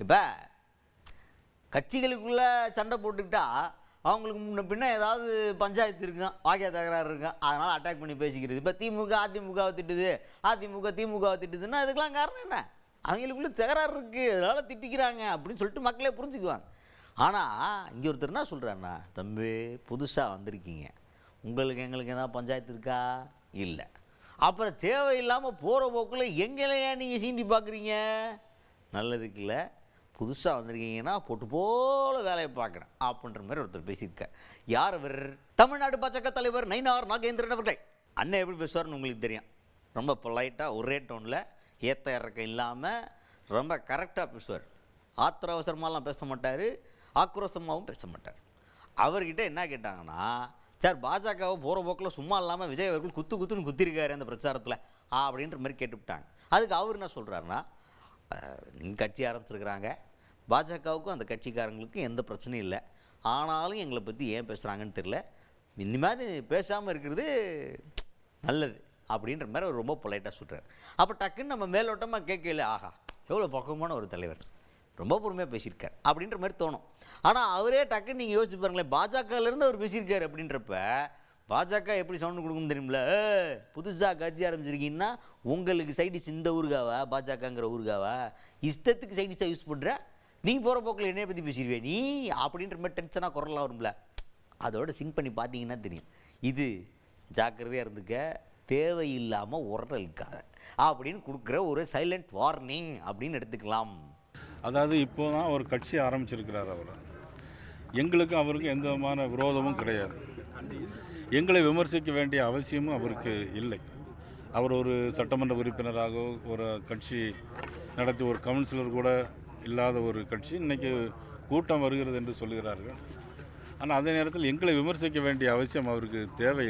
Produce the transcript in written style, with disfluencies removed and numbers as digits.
இப்போ கட்சிகளுக்குள்ளே சண்டை போட்டுக்கிட்டா அவங்களுக்கு முன்ன பின்ன ஏதாவது பஞ்சாயத்து இருக்கும், வாக்கிய தகராறு இருக்கும், அதனால் அட்டாக் பண்ணி பேசிக்கிறது. இப்போ திமுக அதிமுகவை திட்டுது, அதிமுக திமுகவை திட்டுதுன்னா அதுக்கெலாம் காரணம் என்ன? அவங்களுக்குள்ளே தகராறு இருக்குது, அதனால் திட்டிக்கிறாங்க அப்படின்னு சொல்லிட்டு மக்களே புரிஞ்சுக்குவாங்க. ஆனால் இங்கே ஒருத்தர் என்ன சொல்கிறாருண்ணா, தம்பி புதுசாக வந்திருக்கீங்க, உங்களுக்கு எங்களுக்கு எதாவது பஞ்சாயத்து இருக்கா? இல்லை. அப்புறம் தேவையில்லாமல் போகிற போக்கில் எங்களையா நீங்கள் சீண்டி பார்க்குறீங்க? நல்லதுக்கு இல்லை, புதுசாக வந்திருக்கீங்கன்னா போட்டு போல வேலையை பார்க்குறேன் அப்படின்ற மாதிரி ஒருத்தர் பேசியிருக்கார். யார் அவர்? தமிழ்நாடு பாஜக தலைவர் நயினார் நாகேந்திரன் அவர்கள். அண்ணன் எப்படி பேசுவார்னு உங்களுக்கு தெரியும். ரொம்ப பொலைட்டாக ஒரே டோனில் ஏற்ற இறக்கம் இல்லாமல் ரொம்ப கரெக்டாக பேசுவார். ஆத்திர அவசரமாலாம் பேச மாட்டார், ஆக்ரோஷமாகவும் பேச மாட்டார். அவர்கிட்ட என்ன கேட்டாங்கன்னா, சார் பாஜகவை போகிற போக்கில் சும்மா இல்லாமல் விஜய் அவர்கள் குத்துன்னு குத்திருக்காரு அந்த பிரச்சாரத்தில் அப்படின்ற மாதிரி கேட்டுவிட்டாங்க. அதுக்கு அவர் என்ன சொல்கிறாருன்னா, நீங்கள் கட்சி ஆரம்பிச்சிருக்கிறாங்க, பாஜகவுக்கும் அந்த கட்சிக்காரங்களுக்கும் எந்த பிரச்சனையும் இல்லை, ஆனாலும் எங்களை பற்றி ஏன் பேசுகிறாங்கன்னு தெரியல, இனிமேல் பேசாமல் இருக்கிறது நல்லது அப்படின்ற மாதிரி அவர் ரொம்ப பொலைட்டாக சொல்கிறார். அப்போ டக்குன்னு நம்ம மேலோட்டமாக கேட்கல, ஆஹா எவ்வளோ பக்குவமான ஒரு தலைவர், ரொம்ப பொறுமையாக பேசியிருக்கார் அப்படின்ற மாதிரி தோணும். ஆனால் அவரே டக்குன்னு நீங்கள் யோசிச்சு பாருங்களேன், பாஜகலேருந்து அவர் பேசியிருக்கார் அப்படின்றப்ப பாஜக எப்படி சவுண்டு கொடுக்கணும்னு தெரியுமில்ல. புதுசாக கட்சி ஆரம்பிச்சிருக்கீங்கன்னா உங்களுக்கு சைடிஸ் இந்த ஊருகாவா, பாஜகங்கிற ஊருகாவா, இஷ்டத்துக்கு சைடிஸாக யூஸ் பண்ணுற, நீங்கள் போகிற போக்கில் என்னைய பற்றி பேசிடுவே நீ அப்படின்ற மாதிரி டென்ஷனாக குரலாக வரும்ல. அதோட சிங்க் பண்ணி பார்த்தீங்கன்னா தெரியும். இது ஜாக்கிரதையாக இருந்துக்க, தேவையில்லாமல் உரட்டலுக்காக அப்படின்னு கொடுக்குற ஒரு சைலண்ட் வார்னிங் அப்படின்னு எடுத்துக்கலாம். அதாவது இப்போ தான் ஒரு கட்சி ஆரம்பிச்சிருக்கிறார் அவர். எங்களுக்கு அவருக்கு எந்த விதமான விரோதமும் கிடையாது. எங்களை விமர்சிக்க வேண்டிய அவசியமும் அவருக்கு இல்லை. அவர் ஒரு சட்டமன்ற உறுப்பினராக ஒரு கட்சி நடத்தி ஒரு கவுன்சிலர் கூட இல்லாத ஒரு கட்சி இன்றைக்கி கூட்டம் வருகிறது என்று சொல்கிறார்கள். ஆனால் அதே நேரத்தில் எங்களை விமர்சிக்க வேண்டிய அவசியம் அவருக்கு தேவையில்லை.